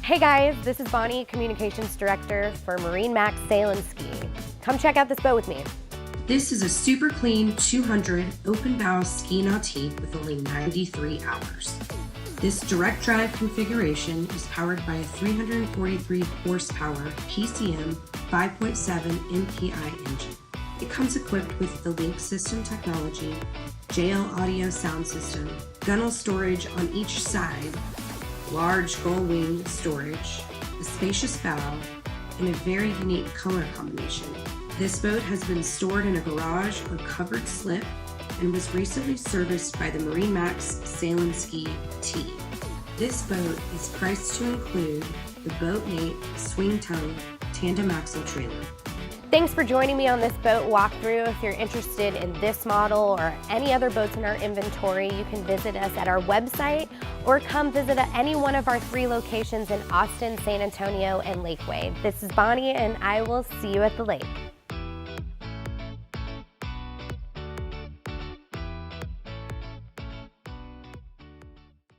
Hey guys, this is Bonnie, Communications Director for MarineMax Sail Ski. Come check out this boat with me. This is a super clean 200 Open Bow Ski Nautique with only 93 hours. This direct drive configuration is powered by a 343 horsepower PCM 5.7 MPI engine. It comes equipped with the Linc system technology, JL audio sound system, gunnel storage on each side, large gullwing storage, a spacious bow, and a very unique color combination. This boat has been stored in a garage or covered slip and was recently serviced by the MarineMax Sail Ski team. This boat is priced to include the boat mate, swing tongue, tandem axle trailer. Thanks for joining me on this boat walkthrough. If you're interested in this model or any other boats in our inventory, you can visit us at our website or come visit at any one of our 3 locations in Austin, San Antonio, and Lakeway. This is Bonnie, and I will see you at the lake.